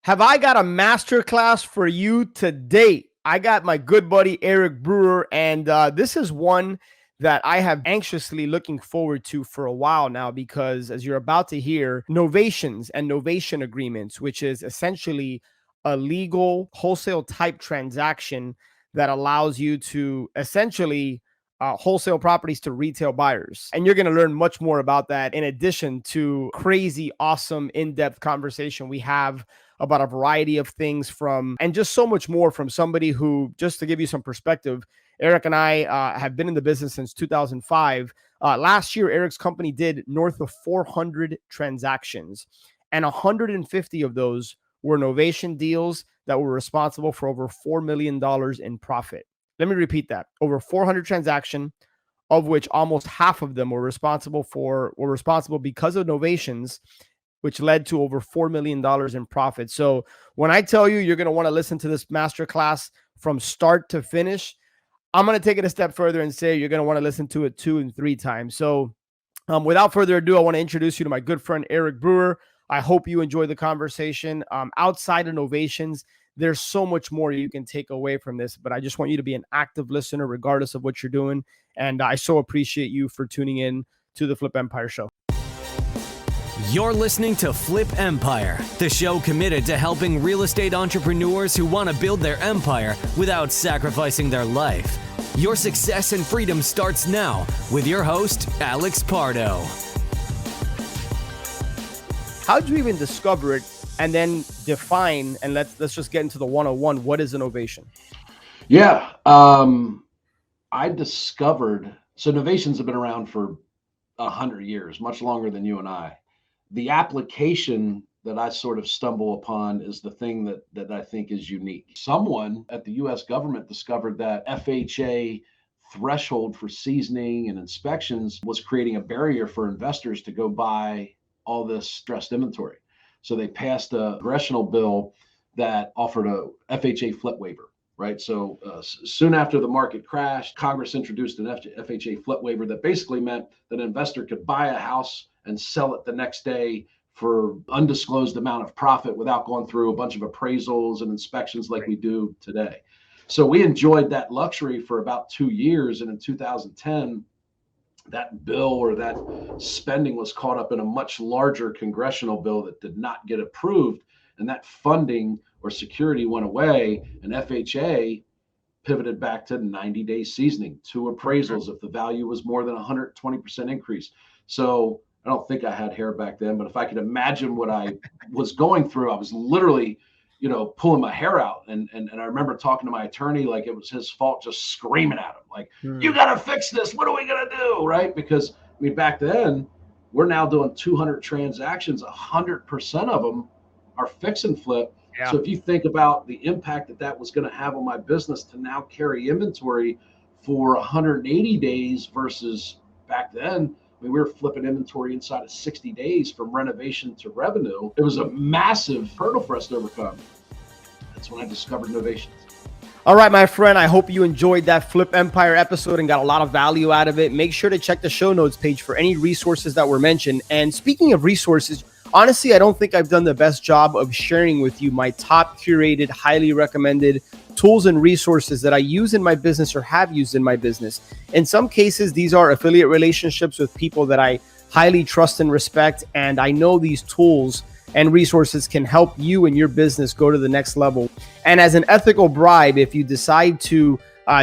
Have I got a masterclass for you today? I got my good buddy Eric Brewer, and this is one that I have anxiously looking forward to for a while now, because as you're about to hear, novations and novation agreements, which is essentially a legal wholesale type transaction that allows you to essentially wholesale properties to retail buyers. And you're going to learn much more about that in addition to crazy, awesome, in-depth conversation we have about a variety of things and just so much more from somebody who, just to give you some perspective, Eric and I have been in the business since 2005. Last year, Eric's company did north of 400 transactions, and 150 of those were novation deals that were responsible for over $4 million in profit. Let me repeat that. Over 400 transactions, of which almost half of them were responsible because of novations, which led to over $4 million in profit. So when I tell you, you're going to want to listen to this masterclass from start to finish, I'm going to take it a step further and say you're going to want to listen to it 2 and 3 times. So without further ado, I want to introduce you to my good friend, Eric Brewer. I hope you enjoy the conversation. Outside of novations, there's so much more you can take away from this, but I just want you to be an active listener regardless of what you're doing. And I so appreciate you for tuning in to the Flip Empire Show. You're listening to Flip Empire, the show committed to helping real estate entrepreneurs who want to build their empire without sacrificing their life. Your success and freedom starts now with your host, Alex Pardo. How did you even discover it and then define, and let's just get into the 101, what is novation? Yeah, I discovered, so novations have been around for 100 years, much longer than you and I. The application that I sort of stumble upon is the thing that I think is unique. Someone at the U.S. government discovered that FHA threshold for seasoning and inspections was creating a barrier for investors to go buy all this stressed inventory. So they passed a congressional bill that offered a FHA flip waiver, right? So soon after the market crashed, Congress introduced an FHA flip waiver that basically meant that an investor could buy a house and sell it the next day for undisclosed amount of profit without going through a bunch of appraisals and inspections like we do today. So we enjoyed that luxury for about 2 years. And in 2010, that bill or that spending was caught up in a much larger congressional bill that did not get approved. And that funding or security went away, and FHA pivoted back to 90-day seasoning, 2 appraisals if the value was more than 120% increase. So I don't think I had hair back then, but if I could imagine what I was going through, I was literally, pulling my hair out. And I remember talking to my attorney like it was his fault, just screaming at him, like, you got to fix this. What are we going to do? Right? Because back then we're now doing 200 transactions, 100% of them are fix and flip. Yeah. So if you think about the impact that was going to have on my business to now carry inventory for 180 days versus back then, we were flipping inventory inside of 60 days from renovation to revenue. It was a massive hurdle for us to overcome. That's when I discovered novations. All right, my friend, I hope you enjoyed that Flip Empire episode and got a lot of value out of it. Make sure to check the show notes page for any resources that were mentioned. And speaking of resources, honestly, I don't think I've done the best job of sharing with you my top curated, highly recommended tools and resources that I use in my business or have used in my business. In some cases, these are affiliate relationships with people that I highly trust and respect. And I know these tools and resources can help you and your business go to the next level. And as an ethical bribe, if you decide to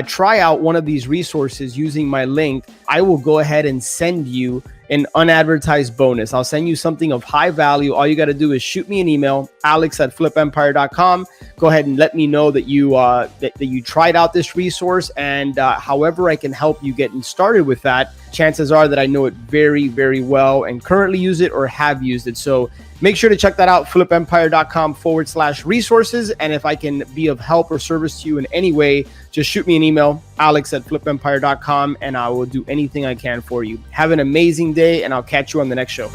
try out one of these resources using my link, I will go ahead and send you an unadvertised bonus. I'll send you something of high value. All you got to do is shoot me an email, alex@flipempire.com. Go ahead and let me know that you tried out this resource, and however I can help you getting started with that, chances are that I know it very, very well and currently use it or have used it. So make sure to check that out, flipempire.com/resources. And if I can be of help or service to you in any way, just shoot me an email, alex@flipempire.com, and I will do anything I can for you. Have an amazing day, and I'll catch you on the next show.